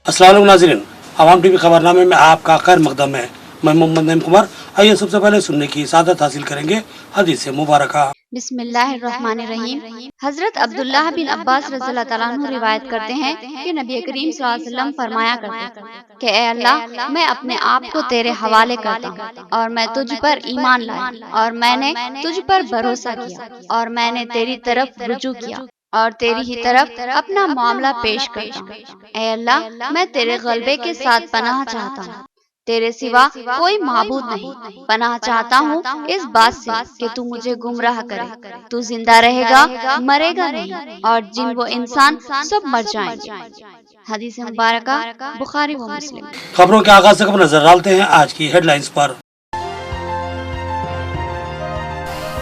अस्सलाम वालेकुम नाज़रीन, आवाम टीवी खबरनामे में आपका खैर मकदम है। मैं मोहम्मद नईम कुमार। आइए सबसे पहले सुनने की सादत हासिल करेंगे हदीस मुबारक। बिस्मिल्लाहिर्रहमानिर्रहीम। हजरत अब्दुल्लाह बिन अब्बास रज़ियल्लाहु तआला अन्हु रिवायत करते हैं कि नबी करीम सल्लल्लाहु अलैहि वसल्लम फरमाया करते थे कि ए अल्लाह, मैं अपने आप को तेरे हवाले करता हूँ और मैं तुझ पर ईमान लाया और मैंने तुझ पर भरोसा किया और मैंने तेरी तरफ रुजू किया और तेरी ही तरफ अपना मामला पेश करता हूँ। ए अल्लाह, मैं तेरे गलबे के साथ पनाह चाहता हूँ, तेरे सिवा कोई माबूद नहीं। पनाह चाहता हूँ इस बात से कि तू मुझे गुमराह करे। तू जिंदा रहेगा, मरेगा नहीं, और जिन वो इंसान सब मर जाएंगे। हदीस मुबारका बुखारी व मुस्लिम। खबरों के आगाज से नजर डालते हैं आज की हेडलाइंस पर।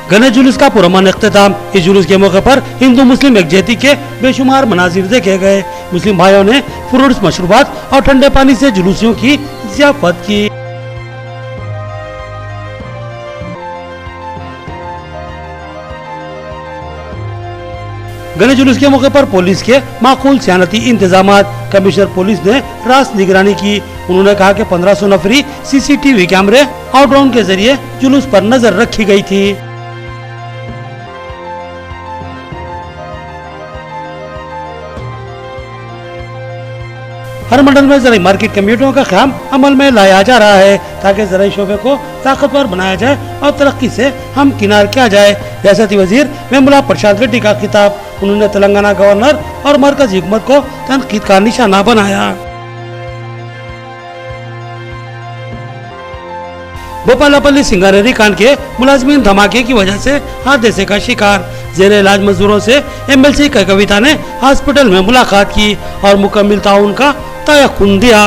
गणेश जुलूस का पुरअमन इख्तिताम। इस जुलूस के मौके पर हिंदू मुस्लिम एकजहती के बेशुमार मनाजिर देखे गए। मुस्लिम भाइयों ने फ्रूट्स, मशरूबात और ठंडे पानी से जुलूसियों की ज़ियाफत की। गणेश जुलूस के मौके पर पुलिस के माकूल सियानती इंतजामात। कमिश्नर पुलिस ने रास्त निगरानी की। उन्होंने कहा कि 1500 नफरी CCTV कैमरे और ड्रोन के जरिए जुलूस पर नजर रखी गई थी। हर मंडल में ज़राई मार्केट कमेटियों का क़याम अमल में लाया जा रहा है ताकि ज़राई शोबे को ताकतवर बनाया जाए और तरक्की से हम किनार किया जाए। रियासती वजीर वेमुला प्रसाद रेड्डी का खिताब। उन्होंने तेलंगाना गवर्नर और मरकजी हुकूमत को तनकीद का निशाना बनाया। भोपालापल्ली सिंगारेरी कांड के मुलाजमीन धमाके की वजह से हादसे का शिकार। जेर इलाज मजदूरों से MLC कविता ने हॉस्पिटल में मुलाकात की और मुकम्मल ताउन का तयक़ुन दिया।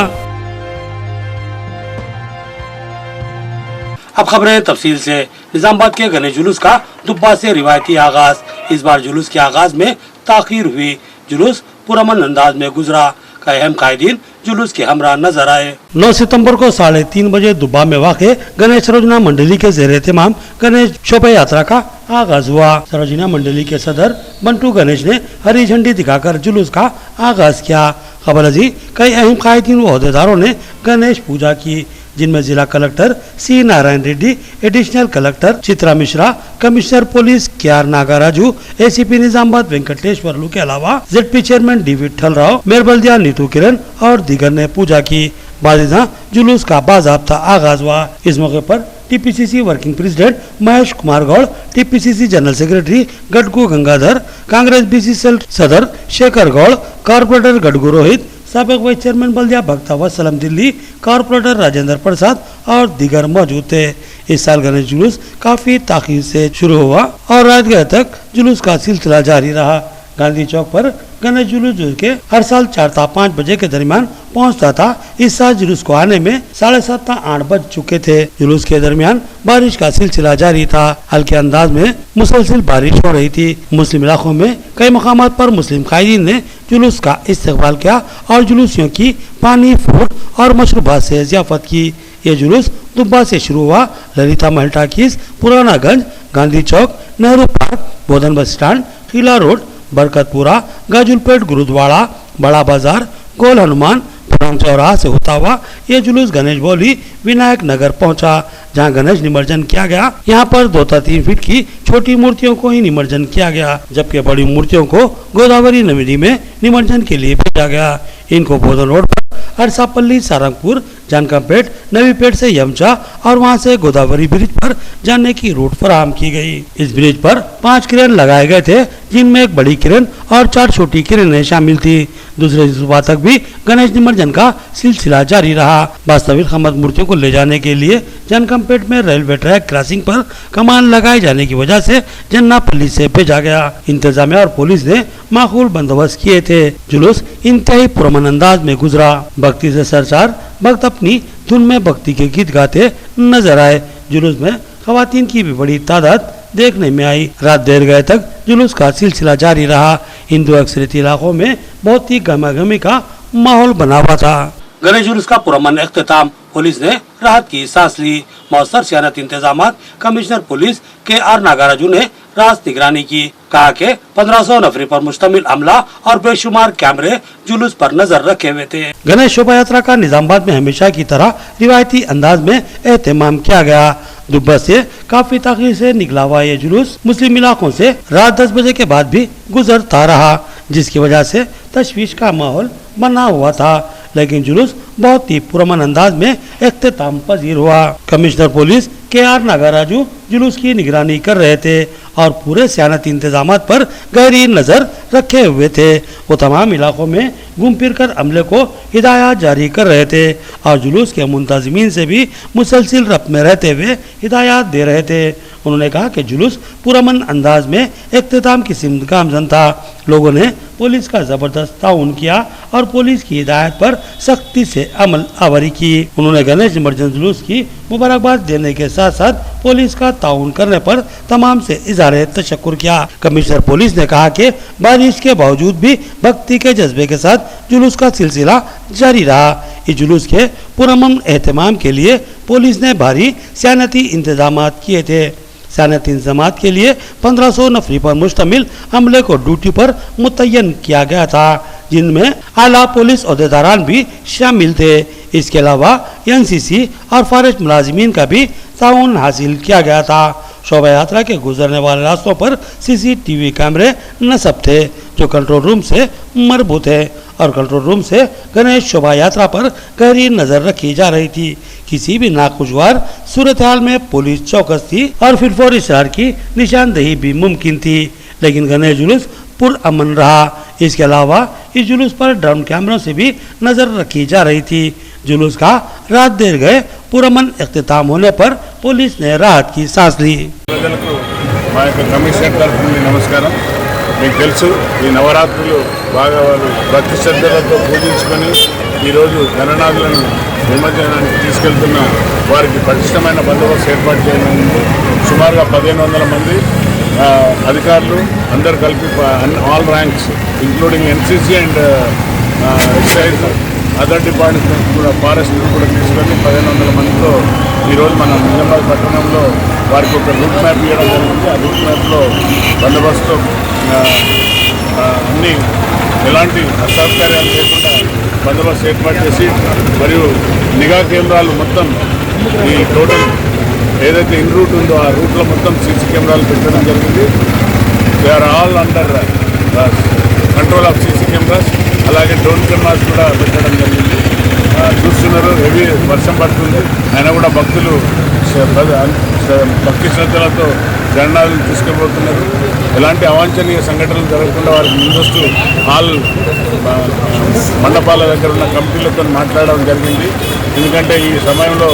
अब खबरें तफसील से। निजामाबाद के गणेश जुलूस का दुब्बा से रिवायती आगाज। इस बार जुलूस के आगाज में ताखीर हुई। जुलूस पुरअमन अंदाज में गुजरा। कई अहम कायदीन जुलूस के हमरा नजर आए। 9 सितंबर को 3:30 बजे दुब्बा में वाक़े गणेश सरोजना मंडली के ज़ेर एहतमाम गणेश शोभा यात्रा का आगाज हुआ। सरोजना मंडली के सदर बंटू गणेश ने हरी झंडी दिखाकर जुलूस का आगाज किया। खबर अजी कई अहम कायदीन व अहदेदारों ने गणेश पूजा की, जिनमें जिला collector C Narayan Reddy, additional collector Chitra Mishra, commissioner police KR Nagaraju, ACP Nizamabad Venkateshwarlu के अलावा ZP chairman D Vithal Rao, mayor बल्दिया नीतू किरण और दीगर ने पूजा की। बाजिदा जुलूस का बाज़ाब्ता आगाज हुआ। इस मौके पर TPCC working president Mahesh Kumar Goud, TPCC general secretary Gadugu Gangadhar, Congress BC cell सदर शेखर गौड़, कॉर्पोरेटर गडगू रोहित, साबिक वाइस चेयरमैन बल्दिया भक्ता वसलम दिल्ली, कॉर्पोरेटर राजेंद्र प्रसाद और दीगर मौजूद थे। इस साल गणेश जुलूस काफी ताखीर से शुरू हुआ और रात गए तक जुलूस का सिलसिला जारी रहा। गांधी चौक पर गणेश जुलूस जो के हर साल 4 से 5 बजे के दरमियान पहुंचता था, इस साल जुलूस को आने में 7:30 से 8 बज चुके थे। जुलूस के दरमियान बारिश का सिलसिला जारी था। हल्के अंदाज में मुसलसल बारिश हो रही थी। मुस्लिम इलाकों में कई मकामात पर मुस्लिम कायदीन ने जुलूस का इस्तकबाल किया और जुलूसियों की पानी, फ्रूट और मशरूबात से ज़ियाफत की। ये जुलूस दुब्बा से शुरू हुआ। ललिता महल टाकीज, पुराना गंज, गांधी चौक, नेहरू पार्क, बोधन बस स्टैंड, किला रोड, बरकतपुरा, गाजुलपेट गुरुद्वारा, बड़ा बाजार, गोल हनुमान पराम चौराहा से होता हुआ ये जुलूस गणेश बोली विनायक नगर पहुंचा, जहां गणेश निमज्जन किया गया। यहाँ पर 2 से 3 फीट की छोटी मूर्तियों को ही निमज्जन किया गया, जबकि बड़ी मूर्तियों को गोदावरी नदी में निमज्जन के लिए भेजा गया। इनको बोधन रोड पर अरसापल्ली, सारंगपुर, जानकापेट, नवीपेट से यमचा और वहां से गोदावरी ब्रिज पर जाने की रूट फराहम की गई। इस ब्रिज पर 5 क्रेन लगाए गए थे, जिनमें एक बड़ी क्रेन और 4 छोटी क्रेनें शामिल थी। दूसरे सुबह तक भी गणेश निमज्जन का सिलसिला जारी रहा। वास्तविक खमत मूर्तियों को ले जाने के लिए जानकापेट में रेलवे ट्रैक क्रॉसिंग पर कमान लगाए जाने की वजह से जन्नापल्ली से भेजा गया। इंतजामिया और पुलिस ने माकूल बंदोबस्त किए थे। जुलूस इंतहाई पुरअमन अंदाज में गुजरा। भक्ति से सरचार भक्त अपनी धुन में भक्ति के गीत गाते नजर आए। जुलूस में खवातीन की भी बड़ी तादाद देखने में आई। रात देर गए तक जुलूस का सिलसिला जारी रहा। हिंदू अक्सरियती इलाकों में बहुत ही गमागमी का माहौल बना हुआ था। गणेश जुलूस का पुरअमन इख्तिताम। पुलिस ने राहत की सांस ली। मौसर सियानत इंतजाम कमिश्नर पुलिस KR नागराजू ने रात निगरानी की। कहा कि 1500 नफरी पर मुश्तमिल अमला और बेशुमार कैमरे जुलूस पर नजर रखे हुए थे। गणेश शोभा यात्रा का निजामाबाद में हमेशा की तरह रिवायती अंदाज में एहतमाम किया गया। दुब्बा से काफी ताखीर से निकला हुआ ये जुलूस मुस्लिम इलाकों से रात 10 बजे के बाद भी गुजरता रहा, जिसकी वजह से तशवीश का माहौल बना हुआ था, लेकिन जुलूस बहुत ही पुरअमन अंदाज में इख्तिताम पजीर हुआ। कमिश्नर पुलिस KR नागराजू जुलूस की निगरानी कर रहे थे और पूरे सियानती इंतजामात पर गहरी नजर रखे हुए थे। वो तमाम इलाकों में घूम फिर कर अमले को हिदायत जारी कर रहे थे और जुलूस के मुंतजिमीन से भी मुसलसिल रब्त में रहते हुए हिदायत दे रहे थे। उन्होंने कहा कि जुलूस पुरअमन अंदाज में इख्तिताम की सिमत गामजन था। लोगों ने पुलिस का जबरदस्त ताउन किया और पुलिस की हिदायत पर सख्ती से अमल आवरी की। उन्होंने गणेश निमज्जन जुलूस की मुबारकबाद देने के साथ साथ पुलिस का ताउन करने पर तमाम से इज़हार तशक्कुर किया। कमिश्नर पुलिस ने कहा कि बारिश के बावजूद भी भक्ति के जज्बे के साथ जुलूस का सिलसिला जारी रहा। इस जुलूस के पुरअमन एहतमाम के लिए पुलिस ने भारी सियानती इंतजाम किए थे। सियानती इंतजाम के लिए 1500 नफरी पर मुश्तमिल अमले को ड्यूटी पर मुतय्यन किया गया था, जिनमें आला पुलिस ओहदेदारान भी शामिल थे। इसके अलावा NCC और फॉरेस्ट मुलाजिमीन का भी ताउन हासिल किया गया था। शोभा यात्रा के गुजरने वाले रास्तों पर CCTV कैमरे नस्ब थे जो कंट्रोल रूम से मरबूत है और कंट्रोल रूम से गणेश शोभा यात्रा पर गहरी नजर रखी जा रही थी। किसी भी नाखुशगवार सूरत हाल में पुलिस चौकस थी और फिर इशार की निशानदेही भी मुमकिन थी, लेकिन गणेश जुलूस पुरअमन रहा। इसके अलावा इस जुलूस पर ड्रोन कैमरों से भी नजर रखी जा रही थी। जुलूस का रात देर गए पुरअमन इख्तिताम होने पर पुलिस ने राहत की सांस ली। కమిషనర్ తరఫు నుండి నమస్కారం। మీకు తెలుసు ఈ నవరాత్రులు బాగా వాళ్ళు భక్తి శ్రద్ధలతో పూజించుకొని ఈరోజు గణనాథులను నిమజ్జనానికి తీసుకెళ్తున్న వారికి పటిష్టమైన బందోబస్తు ఏర్పాటు చేయనుంది। సుమారుగా 1500 మంది అధికారులు అందరూ కలిపి all ranks including NCC and excise other department కూడా ఫారెస్ట్ కూడా తీసుకొని 1500 మందితో ఈరోజు మన నిజామాబాద్ పట్టణంలో వారికి ఒక రూట్ మ్యాప్ ఇవ్వడం జరిగింది। ఆ రూట్ మ్యాప్లో బందోబస్తు అన్ని ఎలాంటి అసౌకర్యాలు లేకుండా బందోబస్తు ఏర్పాటు చేసి మరియు నిఘా కేంద్రాలు మొత్తం ఈ టోటల్ ఏదైతే ఇన్ రూట్ ఉందో ఆ రూట్లో మొత్తం CC కెమెరాలు పెట్టడం జరిగింది। They are all under control of CC cameras, అలాగే డ్రోన్ కెమెరాస్ కూడా పెట్టడం జరిగింది। చూస్తున్నారు హెవీ వర్షం పడుతుంది, అయినా కూడా భక్తులు భక్తి శ్రద్ధలతో జెండాలను తీసుకుపోతున్నారు। ఎలాంటి అవాంఛనీయ సంఘటనలు జరగకుండా వారికి ముందస్తు ఆల్ మండపాల దగ్గర ఉన్న కమిటీలతో మాట్లాడడం జరిగింది। ఎందుకంటే ఈ సమయంలో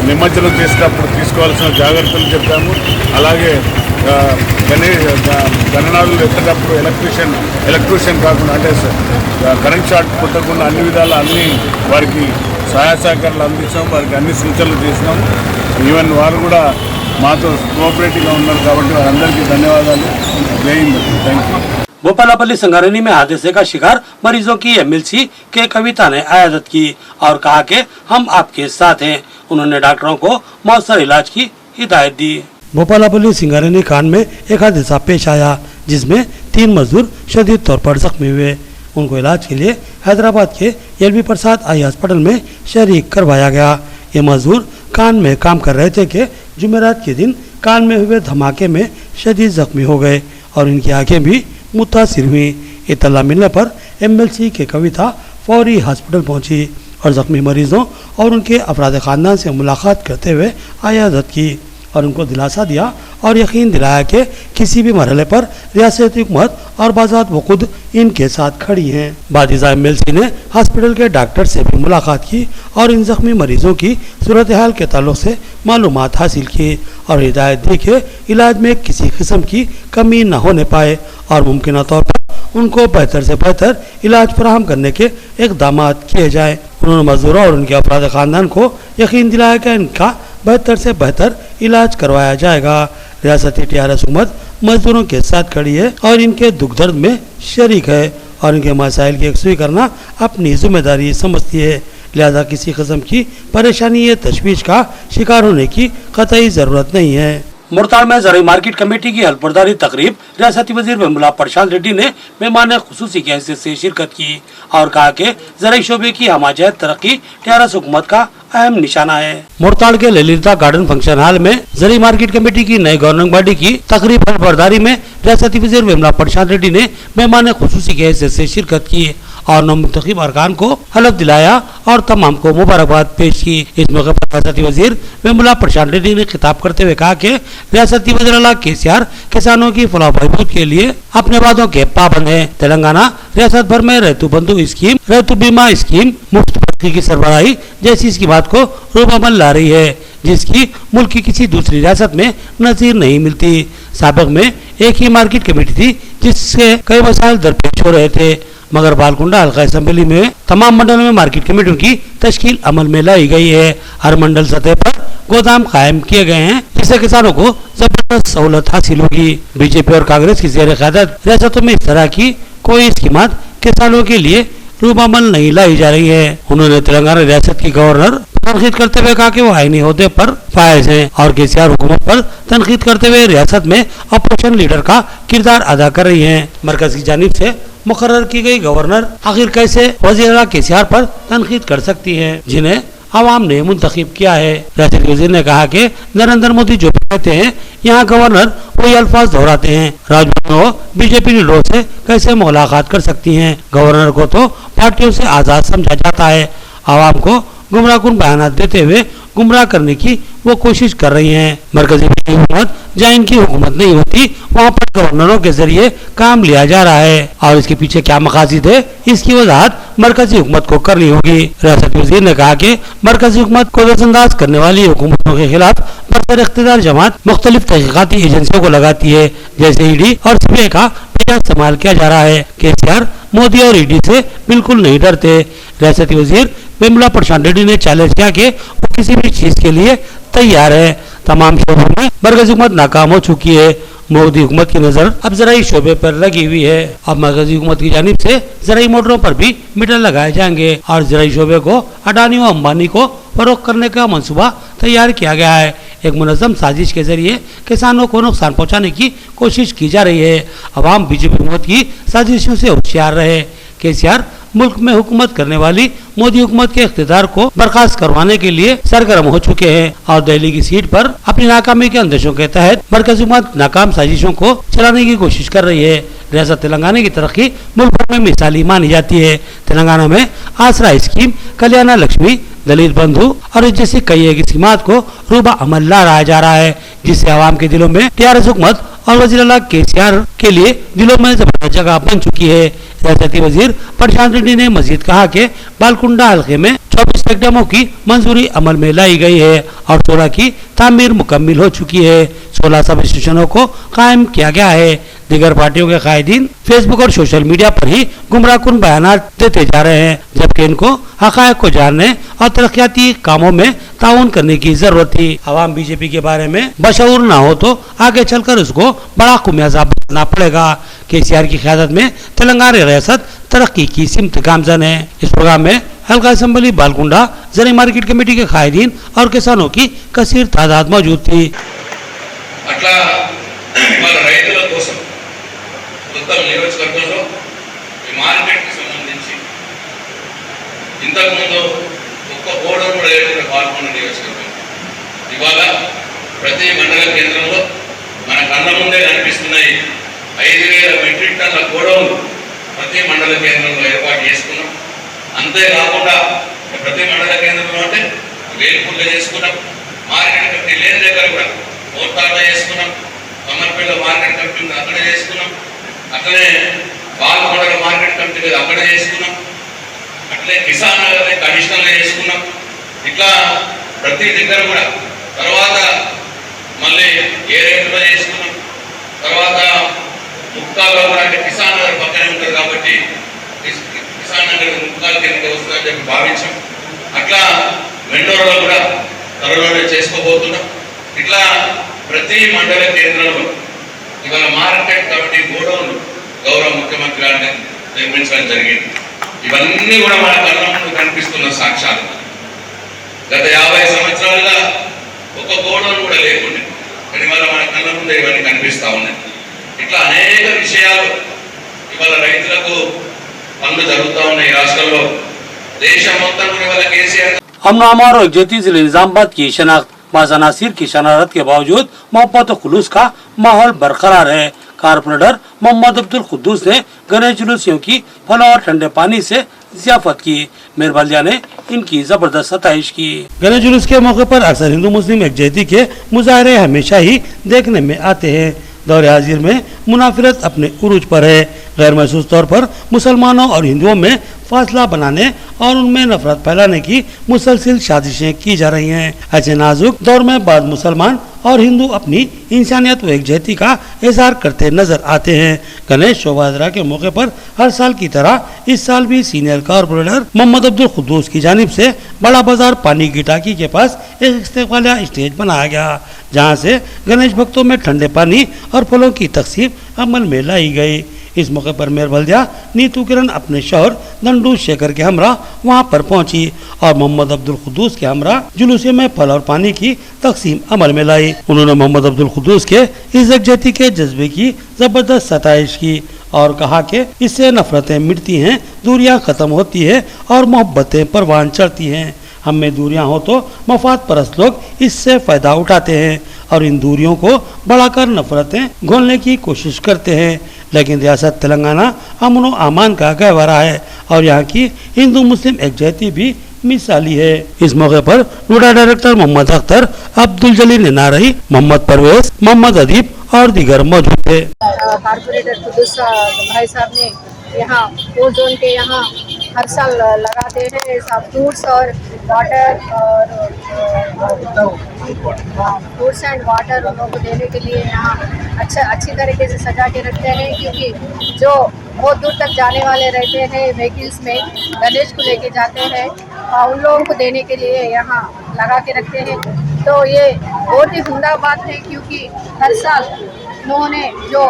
నిమజ్జనం చేసేటప్పుడు తీసుకోవాల్సిన జాగ్రత్తలు చెప్పాము। అలాగే గణనాథులు ఎత్తేటప్పుడు ఎలక్ట్రీషియన్ కాకుండా అంటే కరెంట్ షార్ట్ కొట్టకుండా అన్ని విధాలు అన్ని వారికి సహాయ సహకారాలు అందించాం, వారికి అన్ని సూచనలు చేసినాం। ఈవెన్ వారు కూడా మాతో కోఆపరేటివ్గా ఉన్నారు కాబట్టి వారందరికీ ధన్యవాదాలు। జై హింద్, థ్యాంక్ యూ। भोपालापल्ली संगारेनी में हादसे का शिकार मरीजों की MLC के कविता ने आयादत की और कहा कि हम आपके साथ हैं। उन्होंने डॉक्टरों को मौसर इलाज की हिदायत दी। भोपालापल्ली सिंगारेनी कांड में एक हादसा पेश आया जिसमें 3 मजदूर शदीद तौर पर जख्मी हुए। उनको इलाज के लिए हैदराबाद के LV प्रसाद आई अस्पताल में शरीक करवाया गया। ये मजदूर कान में काम कर रहे थे कि जुमेरात के दिन कान में हुए धमाके में शदीद जख्मी हो गए और इनकी आंखें भी मुतासिर हुई। इत्तला मिलने पर MLC के कविता फौरी हॉस्पिटल पहुंची और जख्मी मरीजों और उनके अफराद ख़ानदान से मुलाकात करते हुए आयादत की और उनको दिलासा दिया और यकीन दिलाया कि किसी भी मरहले पर रियासती हुकूमत और बाज़ात वो खुद इनके साथ खड़ी हैं। बादिजा MLC ने हॉस्पिटल के डॉक्टर से भी मुलाकात की और इन जख्मी मरीजों की सूरत हाल के ताल्लुक से मालूमात हासिल की और हिदायत दी कि इलाज में किसी किस्म की कमी न होने पाए और मुमकिन तौर पर उनको बेहतर से बेहतर इलाज फराहम करने के इक़दाम किए जाए। उन्होंने मजदूरों और उनके अफराद ख़ानदान को यकीन दिलाया कि इनका बेहतर से बेहतर इलाज करवाया जाएगा। रियासती TRS हुकूमत मजदूरों के साथ खड़ी है और इनके दुख दर्द में शरीक है और इनके मसाइल की यकसुई करना अपनी जिम्मेदारी समझती है, लिहाजा किसी किस्म की परेशानी या तशवीश का शिकार होने की कतई जरूरत नहीं है। मुल्तान में ज़राई मार्केट कमेटी की हल्फबरदारी तकरीब रियासती वजीर वेमुला प्रशांत रेड्डी ने मेहमान खुसूसी की हैसियत से शिरकत की और कहा कि ज़राई शोबे की हमाजत तरक्की टीआरएस हुकूमत का अहम निशाना है। मुल्तान के ललिता गार्डन फंक्शन हॉल में ज़राई मार्केट कमेटी की नई गवर्निंग बॉडी की तकरीब हल्फबरदारी में रियासती वजीर वेमुला प्रशांत रेड्डी ने मेहमान खुसूसी की हैसियत से शिरकत की और नौमुंतखब अरकान को हलफ दिलाया और तमाम को मुबारकबाद पेश की। इस मौके पर रियासती वजीर वेमुला प्रशांत रेड्डी ने खिताब करते हुए कहा कि रियासती वज़ीर केसीआर किसानों की फलाह बहबूद के लिए अपने वादों के पाबंद है। तेलंगाना रियासत भर में रैतु बंधु स्कीम, रैतु बीमा स्कीम, मुफ्त बत्ती की सरबराही जैसी स्कीमात को रूबअमल ला रही है, जिसकी मुल्क की किसी दूसरी रियासत में नजीर नहीं मिलती। साबिक में एक ही मार्केट कमेटी थी जिससे कई मसाइल दरपेश हो रहे थे, मगर बालकुंडा हल्का असेंबली में तमाम मंडलों में मार्केट कमेटियों की तश्कील अमल में लाई गई है। हर मंडल सतह पर गोदाम कायम किए गए हैं, जिससे किसानों को जबरदस्त सहूलत हासिल होगी। बीजेपी और कांग्रेस की ज़ेर क़यादत रियासतों में इस तरह की कोई स्कीमात किसानों के लिए रूबअमल नहीं लाई जा रही है। उन्होंने तेलंगाना रियासत की गवर्नर तनकीद करते हुए कहा कि वो आईनी ओहदे पर फायज हैं और केसीआर हुकूमत पर तनकीद करते हुए रियासत में ऑपरेशन लीडर का किरदार अदा कर रही हैं। मरकज की जानिब से मुकर्रर की गई गवर्नर आखिर कैसे वज़ीर केसीआर पर तनकीद कर सकती है, जिन्हें आवाम ने मुंतखब किया है। रियासती वज़ीर ने कहा कि नरेंद्र मोदी जो कहते हैं यहाँ गवर्नर वही अल्फाज दोहराते हैं। राजभवन वो बीजेपी लीडरों से कैसे मुलाकात कर सकती हैं? गवर्नर को तो पार्टियों से आज़ाद समझा जाता है। आवाम को गुमराहकुन बयान देते हुए गुमराह करने की वो कोशिश कर रही हैं। मरकजी हुकूमत जहाँ इनकी हुकूमत नहीं होती वहाँ पर गवर्नरों के जरिए काम लिया जा रहा है और इसके पीछे क्या मकासद है, इसकी वजाहत मरकजी हुकूमत को करनी होगी। रियासती वज़ीर ने कहा कि मरकजी हुकूमत को नजरअंदाज करने वाली हुकूमतों के खिलाफ बरसर इख्तियार जमात मुख्तलिफ तहकीकाती एजेंसियों को लगाती है, जैसे ईडी और सीबीआई का इस्तेमाल किया जा रहा है। केसीआर मोदी और ईडी से बिल्कुल नहीं डरते। रियासती वज़ीर वेमुला प्रशांत रेड्डी ने चैलेंज किया कि वो किसी भी चीज के लिए तैयार है। तमाम शोबों में मरकजी हुकूमत नाकाम हो चुकी है। मोदी हुकूमत की नजर अब ज़राई शोबे पर लगी हुई है। अब मरकजी हुकूमत की जानिब से ज़राई मोटरों पर भी मीटर लगाए जाएंगे और ज़राई शोबे को अडानी व अंबानी को फरोख्त करने का मंसूबा तैयार किया गया है। एक मुनज़्ज़म साजिश के जरिए किसानों को नुकसान पहुँचाने की कोशिश की जा रही है। अवाम बीजेपी हुकूमत की साजिशों से होशियार रहे। केसीआर मुल्क में हुकूमत करने वाली मोदी हुकूमत के इख्तियार को बर्खास्त करवाने के लिए सरगर्म हो चुके हैं और दिल्ली की सीट पर अपनी नाकामी के अंदेशों के तहत मरकजी हुकूमत नाकाम साजिशों को चलाने की कोशिश कर रही है। रियासत तेलंगाना की तरक्की मुल्क भर में मिसाली मानी जाती है। तेलंगाना में आसरा स्कीम, कल्याण लक्ष्मी, दलित बंधु और जैसी कई एक स्कीमात को रूबा अमल ला रहा जा रहा है, जिससे आवाम के दिलों में टीआरएस हुकूमत और वज़ीर केसीआर के लिए दिलों में जबरदस्त जगह बन चुकी है। रियासती वज़ीर प्रशांत रेड्डी ने मजीद कहा कि बालकुंडा हल्के में 24 चेकडैमों की मंजूरी अमल में लाई गई है और 16 की तामीर मुकम्मिल हो चुकी है। 16 सब स्टेशनों को कायम किया गया है। दीगर पार्टियों के कायदीन फेसबुक और सोशल मीडिया पर ही गुमराहकुन बयान देते जा रहे हैं, जबकि इनको हक़ाइक़ को जानने और तरक्याती कामों में ताउन करने की जरूरत थी। आवाम बीजेपी के बारे में बशऊर ना हो तो आगे चलकर उसको बड़ा खुमियाजा भुगतना पड़ेगा। केसीआर की क़यादत में तेलंगाना रियासत तरक्की की सिमत गामजन है। इस प्रोग्राम में हल्का असेंबली बालकुंडा ज़राई मार्केट कमेटी के कायदीन और किसानों की कसीर तादाद मौजूद थी। అట్లా మన రైతుల కోసం మొత్తం నియోజకవర్గంలో ఈ మార్కెట్కి సంబంధించి ఇంతకుముందు ఒక్క గోడౌన్ కూడా లేకుండా పాల్గొన్న నియోజకవర్గం ఇవాళ ప్రతి మండల కేంద్రంలో మన కళ్ళ ముందే కనిపిస్తున్నాయి 5,000 మెట్రిక్ టన్నుల గోడౌన్లు ప్రతి మండల కేంద్రంలో ఏర్పాటు చేసుకున్నాం. అంతేకాకుండా ప్రతి మండల కేంద్రంలో అంటే వేలుపుల్ల చేసుకున్నాం. మార్కెట్ కమిటీ లేని దగ్గర కూడా మోర్తాలో చేసుకున్నాం. కమ్మర్పల్లి మార్కెట్ కమిటీ అక్కడ చేసుకున్నాం. అట్లనే బాలకొండల మార్కెట్ కమిటీ మీద అక్కడ చేసుకున్నాం. అట్లే కిసాన్ నగర్ కమిషనర్గా చేసుకున్నాం. ఇట్లా ప్రతి దగ్గర కూడా తర్వాత మళ్ళీ ఏ రేటులో చేసుకున్నాం. తర్వాత ముక్కాల్లో కూడా అంటే కిసాన్ నగర్ పక్కనే ఉంటుంది కాబట్టి కిసాన్ నగర్ ముక్కాల కింద వస్తుందని చెప్పి భావించాం. అట్లా మెండోరలో కూడా త్వరలోనే చేసుకోబోతున్నాం. ఇట్లా ప్రతి మండల కేంద్రంలో ఇవాళ మార్కెట్ కమిటీ గోడౌన్లు గౌరవ ముఖ్యమంత్రి గారిని నిర్మించడం జరిగింది. ఇవన్నీ కూడా మన కళ్ళ ముందు కనిపిస్తున్న సాక్ష్యాలు. గత 50 సంవత్సరాలుగా ఒక గోడౌన్ కూడా లేకుండా కానీ ఇవాళ మన కళ్ళ ముందే ఇవన్నీ కనిపిస్తూ ఉన్నాయి. ఇట్లా అనేక విషయాలు ఇవాళ రైతులకు పనులు జరుగుతూ ఉన్నాయి. రాష్ట్రంలో దేశం మొత్తం కూడా ఇవాళ కేసీఆర్ हमनामा और यकजहती जिले निजामाबाद की शनाख्त बाज़नासिर की शरारत के बावजूद मोहब्बत और खुलूस का माहौल बरकरार है। कारपोरेटर मोहम्मद अब्दुल कुद्दूस ने गणेश जुलूसियों की फल और ठंडे पानी से ज़ियाफत की। मेयर बल्दिया ने इनकी जबरदस्त सताइश की। गणेश जुलूस के मौके पर अक्सर हिंदू मुस्लिम यकजहती के मुजाहरे हमेशा ही देखने में आते हैं। दौर हाजिर में मुनाफिरत अपने उरूज पर है। गैर महसूस तौर पर मुसलमानों और हिंदुओं में फासला बनाने और उनमें नफरत फैलाने की मुसलसिल साजिशें की जा रही हैं। ऐसे नाजुक दौर में बाद मुसलमान और हिंदू अपनी इंसानियत व एकजहती का इजहार करते नजर आते हैं। गणेश शोभा यात्रा के मौके पर हर साल की तरह इस साल भी सीनियर कारपोरेटर मोहम्मद अब्दुल कुद्दूस की जानिब से बड़ा बाजार पानी की टाकी के पास एक इस्तेकबालिया स्टेज बनाया गया, जहाँ से गणेश भक्तों में ठंडे पानी और फलों की तकसीम अमल में लाई गई। इस मौके पर मेयर बल्दिया नीतू किरण अपने शौहर दंडू शेखर के हमरा वहां पर पहुंची और मोहम्मद अब्दुल कुद्दूस के हमरा जुलूसे में फल और पानी की तकसीम अमल में लाई। उन्होंने मोहम्मद अब्दुल कुद्दूस के इस यकजहती के जज्बे की जबरदस्त सताइश की और कहा कि इससे नफरतें मिटती हैं, दूरियां खत्म होती है और मोहब्बतें परवान चढ़ती हैं। हम में दूरियां हो तो मफाद परस्त लोग इससे फ़ायदा उठाते हैं और इन दूरियों को बढ़ाकर नफरतें घोलने की कोशिश करते हैं। लेकिन रियासत तेलंगाना अमन व अमान का गहवारा है और यहाँ की हिंदू मुस्लिम एकजहती भी मिसाली है। इस मौके पर नोडा डायरेक्टर मोहम्मद अख्तर, अब्दुल जलील नारई, मोहम्मद परवेज, मोहम्मद अदीब और दीगर मौजूद थे। कारपोरेटर कुद्दूस भाई साहब ने यहाँ 4 जोन के यहाँ हर साल लगाते हैं सब फ्रूट्स और वाटर और फ्रूट्स एंड वाटर उन लोगों को देने के लिए यहाँ अच्छी तरीके से सजा के रखते हैं, क्योंकि जो बहुत दूर तक जाने वाले रहते हैं व्हीकल्स में गणेश को लेके जाते हैं उन लोगों को देने के लिए यहाँ लगा के रखते हैं। तो ये बहुत ही उम्दा बात है, क्योंकि हर साल उन्होंने जो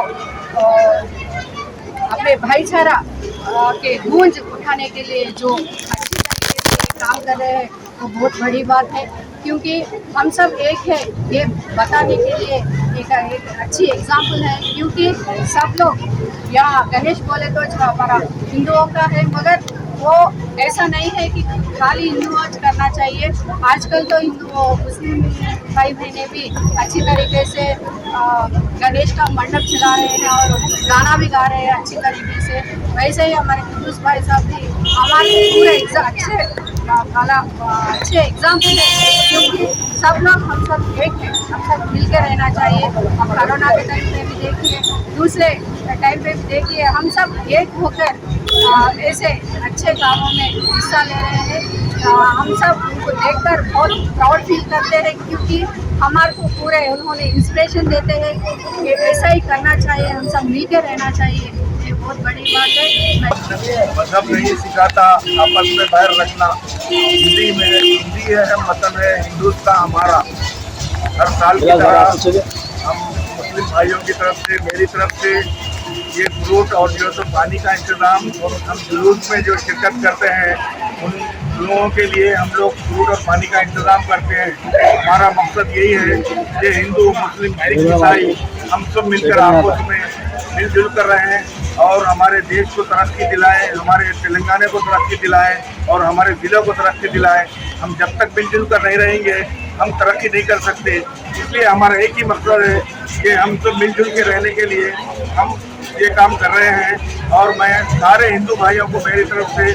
अपने भाईचारा के गूंज उठाने के लिए जो अच्छी तरीके से काम कर रहे हैं वो बहुत बड़ी बात है, क्योंकि हम सब एक है ये बताने के लिए एक अच्छी एग्जाम्पल है। क्योंकि सब लोग यहाँ गणेश बोले तो जो हमारा हिंदुओं का है, मगर वो ऐसा नहीं है कि खाली हिंदुओं करना चाहिए। आजकल तो हिंदू मुस्लिम भाई बहनें भी अच्छी तरीके से गणेश का मंडप चला रहे हैं और गाना भी गा रहे हैं अच्छी तरीके से। वैसे ही हमारे कुद्दूस भाई साहब भी हमारे पूरे अच्छे एग्जाम्पल है, क्योंकि सब लोग हम सब एक हैं, हम सब मिल के रहना चाहिए। हम कोरोना के टाइम पे भी देखिए, दूसरे टाइम पे भी देखिए, हम सब एक होकर ऐसे अच्छे कामों में हिस्सा ले रहे हैं। हम सब उनको देखकर बहुत प्राउड फील करते हैं, क्योंकि हमारे को पूरे उन्होंने इंस्पिरेशन देते हैं कि ऐसा ही करना चाहिए, हम सब मिल के रहना चाहिए। ये बहुत बड़ी बात है। मजहब नहीं सिखाता आपस में बैर रखना। हिंदी है वतन है हिंदुस्तान हमारा। हर साल की तरह हम मुस्लिम भाइयों की तरफ से मेरी तरफ से ये फ्रूट और जो तो पानी का इंतज़ाम हम जुलूस में जो शिरकत करते हैं उन लोगों के लिए हम लोग फ्रूट और पानी का इंतज़ाम करते हैं। हमारा मकसद यही है कि हिंदू मुस्लिम सिख ईसाई हम सब मिलकर आपस में मिलजुल कर रहे हैं और हमारे देश को तरक्की दिलाएं, हमारे तेलंगाना को तरक्की दिलाएं और हमारे ज़िलों को तरक्की दिलाएं। हम जब तक मिलजुल कर नहीं रहेंगे हम तरक्की नहीं कर सकते। इसलिए हमारा एक ही मकसद है कि हम सब मिलजुल के रहने के लिए हम ये काम कर रहे हैं। और मैं सारे हिंदू भाइयों को मेरी तरफ से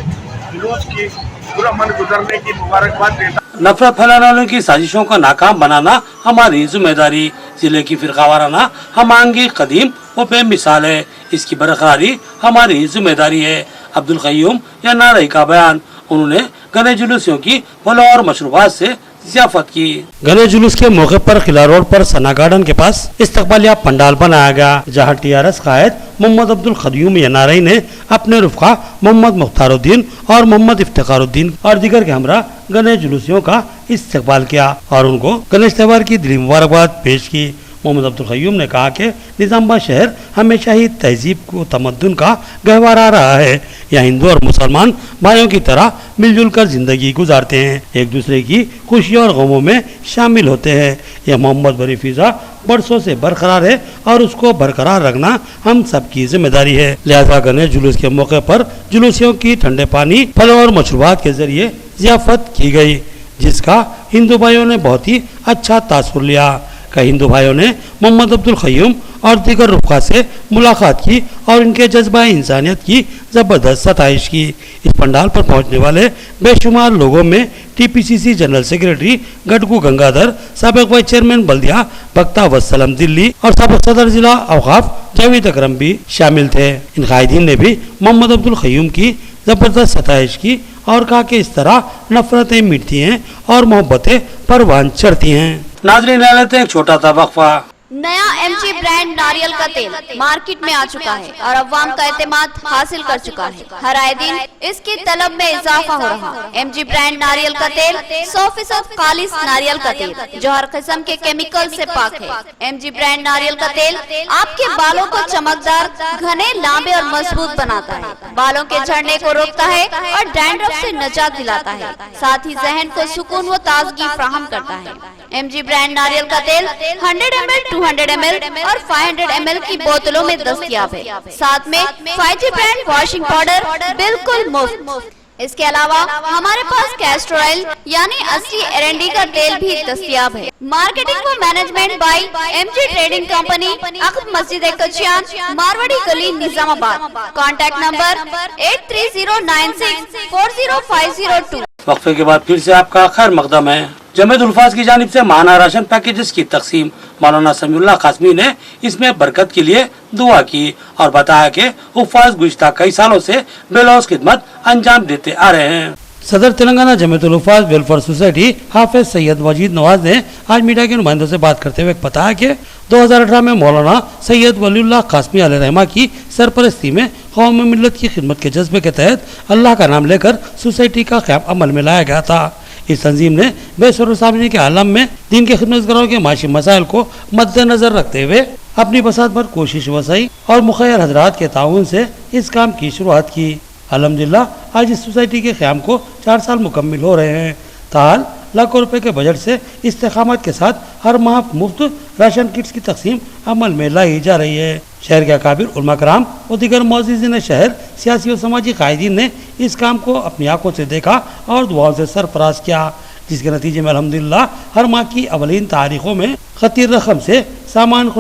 जुलूस की पूरा मन गुजरने की मुबारकबाद देता। नफरत फैलाने वालों की साजिशों को नाकाम बनाना हमारी जिम्मेदारी। जिले की फिरकावाराना हमांगी कदीम व बेमिसाल है, इसकी बरकरारी हमारी जिम्मेदारी है। अब्दुल कय्यूम या नारई का बयान। उन्होंने गणेश जुलूसियों की फलों और मशरूबात से ज़ियाफत की। गणेश जुलूस के मौके पर किला रोड पर सना गार्डन के पास इस्तकबालिया पंडाल बनाया गया, जहां TRS कायद मोहम्मद अब्दुल कय्यूम या नारई ने अपने रुफ़का मोहम्मद मुख्तारुद्दीन और मोहम्मद इफ्तिखारुद्दीन और दीगर के हमरा गणेश जुलूसियों का इस्तकबाल किया और उनको गणेश त्यौहार की दिली मुबारकबाद पेश की। मोहम्मद अब्दुल क़य्यूम ने कहा कि निज़ामाबाद शहर हमेशा ही तहजीब को तमद्दुन का गहवारा रहा है। यहाँ हिंदू और मुसलमान भाइयों की तरह मिलजुल कर जिंदगी गुजारते हैं, एक दूसरे की खुशी और गमों में शामिल होते हैं। यह मोहम्मद भरी फिजा बरसों से बरकरार है और उसको बरकरार रखना हम सबकी जिम्मेदारी है। लिहाजा गणेश जुलूस के मौके पर जुलूसियों की ठंडे पानी, फलों और मशरूबात के जरिए ज़ियाफत की गई, जिसका हिंदू भाइयों ने बहुत ही अच्छा तासुर लिया। कई हिंदू भाइयों ने मोहम्मद अब्दुल क़य्यूम और दीगर रुफ़ा से मुलाकात की और इनके जज्बा इंसानियत की ज़बरदस्त सताइश की। इस पंडाल पर पहुंचने वाले बेशुमार लोगों में TPCC general secretary Gadugu Gangadhar, साबिक़ वाइस चेयरमैन बल्दिया बख्ता वसलम दिल्ली और साबिक़ सदर जिला अवकाफ जावेद अकरम भी शामिल थे। इन कायदीन ने भी मोहम्मद अब्दुल क़य्यूम की ज़बरदस्त सताइश की और कहा कि इस तरह नफरतें मिटती हैं और मोहब्बतें परवान चढ़ती हैं। नाज़रीन, ले लेते हैं एक छोटा सा वक्फा। नया एमजी ब्रांड नारियल का तेल मार्केट में आ चुका है और अवाम का एतमाद हासिल कर चुका है। हर आए दिन इसकी तलब में इजाफा हो रहा है। एमजी ब्रांड नारियल का तेल 100% खालिस नारियल का तेल जो हर किस्म के केमिकल से पाक है। एमजी ब्रांड नारियल का तेल आपके बालों को चमकदार, घने, लंबे और मजबूत बनाता है, बालों के झड़ने को रोकता है और डैंड्रफ से निजात दिलाता है, साथ ही जहन को सुकून व ताजगी फराहम करता है। एमजी ब्रांड नारियल का तेल 100 ml, 200 ml और 500 ml की बोतलों में दस्तयाब है। साथ में 5G ब्रांड वॉशिंग पाउडर बिल्कुल मुफ्त। इसके अलावा हमारे पास कैस्टर ऑयल यानी असली एरंडी का तेल भी दस्तयाब है। मार्केटिंग व management by MG trading company, अक़ब मस्जिद कचियान, मारवाड़ी गली, निजामाबाद। Contact number 8309640502। वक्फे के बाद फिर से आपका खैर मकदम है। जमीयत उल्फाज की जानिब से माहाना राशन पैकेजेस की तकसीम, मौलाना समीउल्लाह कासमी ने इसमें बरकत के लिए दुआ की और बताया कि उल्फाज गुज़िश्ता कई सालों से बेलौस खिदमत अंजाम देते आ रहे हैं। सदर तेलंगाना जमीयत उल्फाज वेलफेयर सोसाइटी हाफिज सैयद वजीद नवाज ने आज मीडिया के नुमाइंदों से बात करते हुए बताया कि 2018 में मौलाना सैयद वलीउल्लाह कासमी अलैहिर्रहमा की सरपरस्ती में कौम मिल्लत की खिदमत के जज्बे के तहत अल्लाह का नाम लेकर सोसाइटी का क़याम अमल में लाया गया था। इस तंजीम ने बेसुर सामने के आलम में दीन के खिदमतगारों के माशी मसाइल को मद्देनजर रखते हुए अपनी बसात भर कोशिश वसाई और मुखैर हजरात के ताउन से इस काम की शुरुआत की। अल्हम्दुलिल्लाह आज इस सोसाइटी के क़याम को 4 साल मुकम्मिल हो रहे हैं। ताल लाखों रुपए के बजट से इस्तेकामत के साथ हर माह मुफ्त राशन किट्स की तकसीम अमल में लाई जा रही है। शहर के अकाबिर उलमा कराम और दीगर मोअज़्ज़िज़ीन शहर, सियासी और समाजी कायदीन ने इस काम को अपनी आंखों से देखा और दुआओं से सरफराज किया, जिसके नतीजे में अल्हम्दुलिल्लाह हर माह की अवलीन तारीखों में खतीर रकम से सामान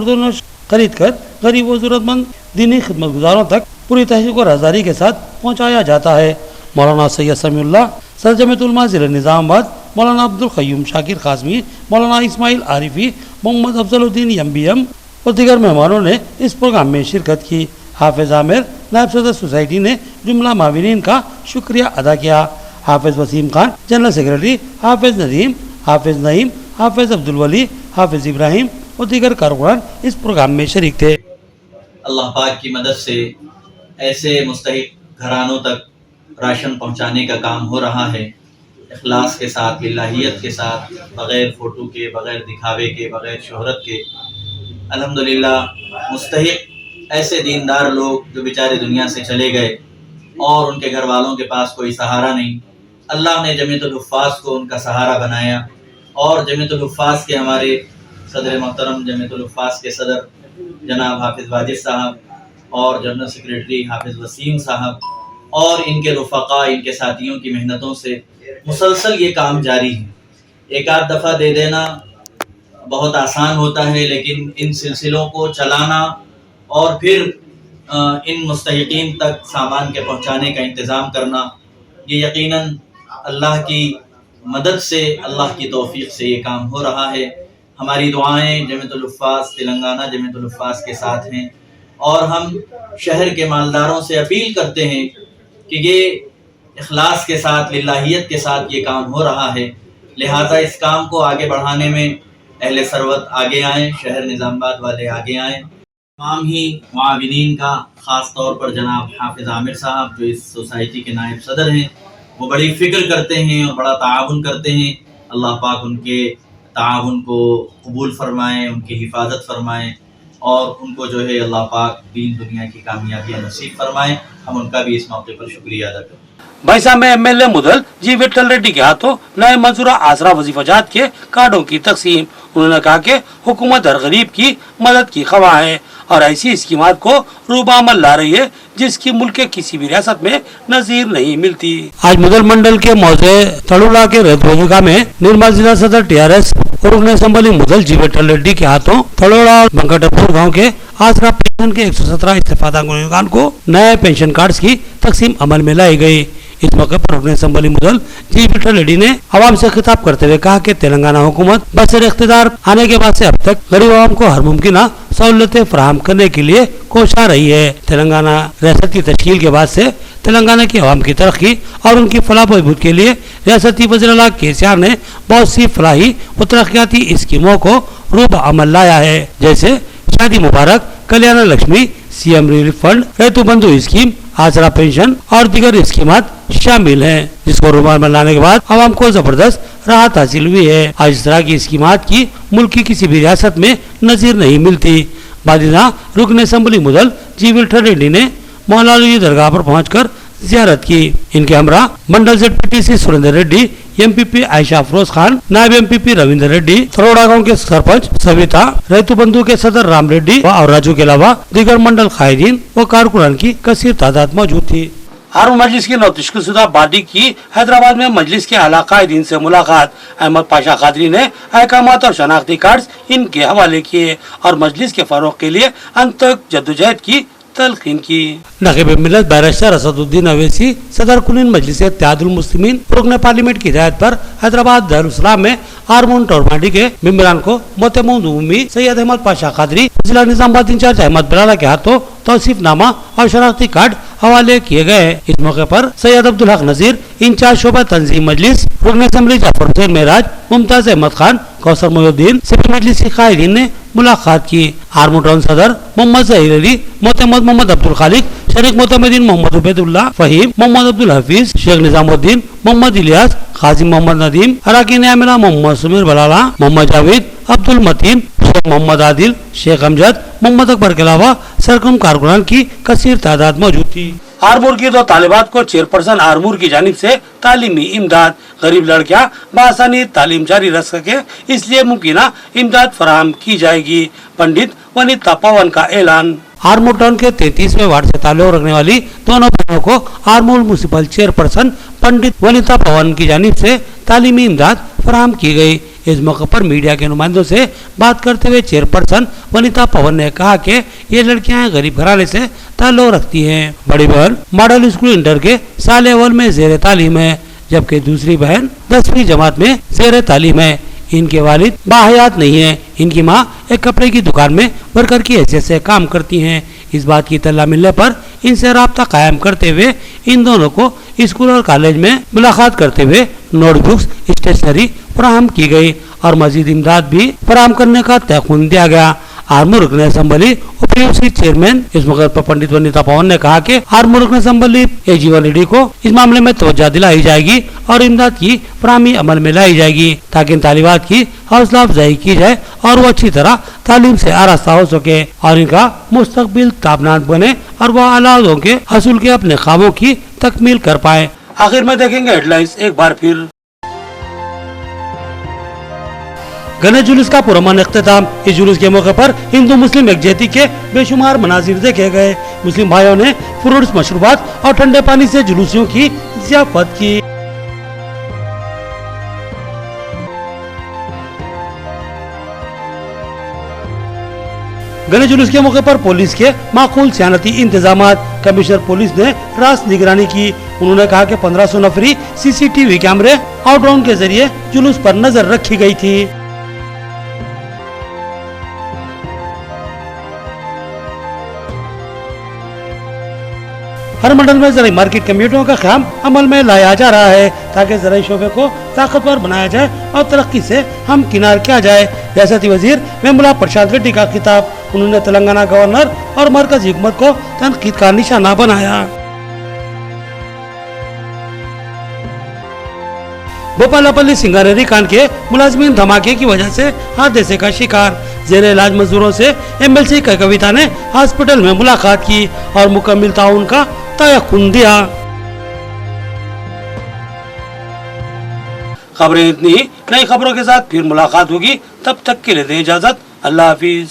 खरीद कर गरीब व ज़रूरतमंद दीनी खिदमतगुजारों तक पूरी तहक़ीक़ और आज़ारी के साथ पहुँचाया जाता है। मौलाना सैयद समीउल्लाह सदर जमीयत उलमा ज़िला निज़ामाबाद, मौलाना अब्दुल क़य्यूम शाकिर कासमी, मौलाना इस्माइल आरिफी, मोहम्मद अफजलुद्दीन एमबीएम और दीगर मेहमानों ने इस प्रोग्राम में शिरकत की। हाफिज आमिर नायब सदर सोसाइटी ने जुमला माविनीन का शुक्रिया अदा किया। हाफिज वसीम खान जनरल सेक्रेटरी, हाफिज नदीम, हाफिज नईम, हाफिज अब्दुल वली, हाफिज इब्राहिम और दीगर कारकुनान इस प्रोग्राम में शरीक थे। अल्लाह पाक की मदद से ऐसे मुस्तहिक घरानों तक राशन पहुंचाने का काम हो रहा है, इखलास के साथ, लिल्लाहियत के साथ, बग़ैर फ़ोटो के, बग़ैर दिखावे के, बग़ैर शोहरत के। अल्हम्दुलिल्लाह मुस्तहिक ऐसे दीनदार लोग जो बेचारे दुनिया से चले गए और उनके घर वालों के पास कोई सहारा नहीं, अल्लाह ने जमीयतुल हुफ़्फ़ाज़ को उनका सहारा बनाया और जमीयतुल हुफ़्फ़ाज़ के हमारे सदर मोहतरम, जमीयतुल हुफ़्फ़ाज़ के सदर जनाब हाफिज़ वाजिद साहब और जनरल सेक्रेटरी हाफिज़ वसीम साहब और इनके रुफ़क़ा, इनके साथियों की मेहनतों से मुसलसल ये काम जारी है। एक आध दफ़ा दे देना बहुत आसान होता है, लेकिन इन सिलसिलों को चलाना और फिर इन मुस्तहिकीन तक सामान के पहुँचाने का इंतज़ाम करना, ये यकीनन अल्लाह की मदद से, अल्लाह की तौफ़ीक़ से ये काम हो रहा है। हमारी दुआएं जमीयतुल हुफ़्फ़ाज़ तेलंगाना जमीयतुल हुफ़्फ़ाज़ के साथ हैं और हम शहर के मालदारों से अपील करते हैं कि ये इखलास के साथ, लिल्लाहियत के साथ ये काम हो रहा है, लिहाजा इस काम को आगे बढ़ाने में अहले सरवत आगे आएँ, शहर निज़ामाबाद वाले आगे आएँ। तमाम ही मुआविनीन का, ख़ास तौर पर जनाब हाफिज़ आमिर साहब जो इस सोसाइटी के नायब सदर हैं, वो बड़ी फ़िक्र करते हैं और बड़ा ताआवुन करते हैं। अल्लाह पाक उनके ताउन को कबूल फरमाएँ, उनकी हिफाजत फरमाएँ और उनको जो है अल्लाह पाक दीन दुनिया की कामयाबियाँ नसीब फरमाएँ। हम उनका भी इस मौके पर शुक्रिया अदा करते हैं। भैंसा में एमएलए मुदल जी विठल रेड्डी के हाथों नए मंजूरा आसरा वजीफाजात के कार्डों की तकसीम। उन्होंने कहा कि हुकूमत हर गरीब की मदद की ख्वाह है और ऐसी स्कीमात को रूबामल ला रही है जिसकी मुल्क के किसी भी रियासत में नजीर नहीं मिलती। आज मुदल मंडल के मौजे तड़ुला के रेतवेजुका में निर्मल जिला सदर टीआरएस और रुकन असम्बली मुदल जी विठल रेड्डी के हाथों तड़ोड़ा और बंकटपुर गाँव के आसरा पेंशन के 117 इस्तेफादा गुनहगार को नए पेंशन कार्ड की तकसीम अमल में लाई गई। इस मौके पर रुकन असम्बली मुदल जी विठल रेड्डी ने आवाम से खिताब करते हुए कहा कि तेलंगाना हुकूमत बसर इख्तियार आने के बाद से अब तक गरीब आवाम को हर मुमकिन सहूलतें फराहम करने के लिए कोशिश रही है। तेलंगाना रियासत की तश्कील के बाद से तेलंगाना की आवाम की तरक्की और उनकी फलाह बहबूद के लिए रियासती वज़ीर-ए-आला केसीआर ने बहुत सी फलाही व तरक्याती स्कीमों को रूब अमल लाया है, जैसे शादी मुबारक, कल्याण लक्ष्मी, सीएम रिलीफ फंड, रैतु बंधु स्कीम, आसरा पेंशन और दीगर स्कीमात शामिल हैं, जिसको रूबान में लाने के बाद आवाम को जबरदस्त राहत हासिल हुई है। आज इस तरह की स्कीमात की मुल्क की किसी भी रियासत में नजीर नहीं मिलती। बादिना रुकन असम्बली मुदल जी विठल रेड्डी ने मौला अली दरगाह पर पहुंचकर जियारत की। इनके हमरा मंडल ZPTC सुरेंद्र रेड्डी, MPP आयशा अफरोज खान, नायब MPP रविंद्र रेड्डी, तरोड़ा गाँव के सरपंच सविता, रैतु बंधु के सदर राम रेड्डी और राजू के अलावा दीगर मंडल कायदीन व कारकुनान की कसीर तादाद मौजूद थी। हारून मजलिस की नौतशुदा बाडी की हैदराबाद में मजलिस के आला कायदीन से मुलाकात। अहमद पाशा कादरी ने अहकामात और शनाख्ती कार्ड इनके हवाले किए और मजलिस के फरोग के लिए अंतक जद्दोजहद की तलकीन की। नकीब मिल्लत बैरिस्टर असदुद्दीन अवैसी सदर कुलीन मजलिस इत्तेहादुल मुस्लिमीन रुकन पार्लियामेंट की हिदायत पर हैदराबाद दारुसलाम में हारमोन टोरमाडी के मेंबरान को मोहतरम उम्मी सैयद अहमद पाशा कादरी, जिला निजामाबाद इंचार्ज अहमद बिलाला के हाथों तौसीफनामा और शनाख्ती कार्ड हवाले किए गए। इस मौके पर सैयद अब्दुल हक नजीर इंचार्ज शोबा तंजीम मजलिस, रुकन असम्बली जाफर हुसैन मेराज, मुमताज अहमद खान, कौसर मोहुद्दीन सभी मजलिस के कायदीन ने मुलाकात की। हारमोन टाउन सदर मोहम्मद जहीर अली, मोहतमद मोहम्मद अब्दुल खालिक, शरीक मोहतमदीन मोहम्मद उबैदुल्लाह फहीम, मोहम्मद अब्दुल हफीज, शेख निजामुद्दीन, मोहम्मद इलियास, काजी मोहम्मद नदीम, अराकीन आमिला मोहम्मद सुमीर बलाला, मोहम्मद जावेद, अब्दुल मतीन, शेख मोहम्मद आदिल, शेख अमजद, मोहम्मद अकबर के अलावा सरकम कारकुनान की कसीर तादाद मौजूद थी। आरमूर की 2 तालिबात को चेयरपर्सन आरमूर की जानिब से तालीमी इमदाद। गरीब लड़कियां बआसानी तालीम जारी रख सके इसलिए मुमकिना इमदाद फराहम की जाएगी। पंडित वनिता पवन का ऐलान। आरमूर टाउन के 33वें वार्ड से ताल्लुक रखने वाली दोनों बहनों को आरमूर म्युनिसिपल चेयरपर्सन पंडित वनिता पवन की जानिब से तालीमी इमदाद फराहम की गई। इस मौके पर मीडिया के नुमाइंदों से बात करते हुए चेयरपर्सन वनिता पवन ने कहा कि ये लड़कियां गरीब घराने से ताल्लुक रखती हैं। बड़ी बहन मॉडल स्कूल इंटर के साल अव्वल में जेर तालीम है, जबकि दूसरी बहन 10वीं जमात में जेर तालीम है। इनके वालिद बाहयात नहीं है। इनकी माँ एक कपड़े की दुकान में वर्कर की हैसियत से काम करती हैं। इस बात की इत्तला मिलने पर इनसे राब्ता कायम करते हुए इन दोनों को स्कूल और कॉलेज में मुलाकात करते हुए नोटबुक्स, स्टेशनरी फराहम की गई और मजीद इमदाद भी फराहम करने का तयख्खुन दिया गया। आरमूर रुकन असम्बली उपयोगी चेयरमैन इस मौके पर पंडित वनिता पवन ने कहा कि आरमूर रुकन असम्बली AG1 ED को इस मामले में तवज्जो दिलाई जाएगी और इमदाद की फराहमी अमल में लाई जाएगी ताकि इन तालिबात की हौसला अफजाई की जाए और वो अच्छी तरह तालीम से आरास्ता हो सके और इनका मुस्तकबिल ताबनाक बने और वह औलादों के हसूल के अपने ख्वाबों की तकमील कर पाए। आखिर में देखेंगे हेडलाइंस एक बार फिर। गणेश जुलूस का पुरअमन इख्तिताम। इस जुलूस के मौके पर हिंदू मुस्लिम यकजहती के बेशुमार मनाजिर देखे गए। मुस्लिम भाइयों ने फ्रूट्स, मशरूबात और ठंडे पानी से जुलूसियों की ज़ियाफत की। गणेश जुलूस के मौके पर पुलिस के माकूल सियानती इंतजामात। कमिश्नर पुलिस ने रास निगरानी की। उन्होंने कहा कि 1500 नफरी CCTV कैमरे और ड्रोन के जरिए जुलूस पर नजर रखी गई थी। हर मंडल में ज़राई मार्केट कमेटियों का क़याम अमल में लाया जा रहा है ताकि ज़राई शोबे को ताकतवर बनाया जाए और तरक्की से हम किनार किया जाए। रियासती वजीर वेमुला प्रशांत रेड्डी का खिताब। उन्होंने तेलंगाना गवर्नर और मरकजी हुकूमत को तनकीद का निशाना बनाया। भोपालापल्ली सिंगारेरी कांड के मुलाजमीन धमाके की वजह से हादसे का शिकार जेर इलाज मजदूरों से एमएलसी कविता ने हॉस्पिटल में मुलाकात की और मुकम्मल ताउन का तयक़ुन दिया। खबरें इतनी ही, नई खबरों के साथ फिर मुलाकात होगी, तब तक के लिए दें इजाजत। अल्लाह हाफिज।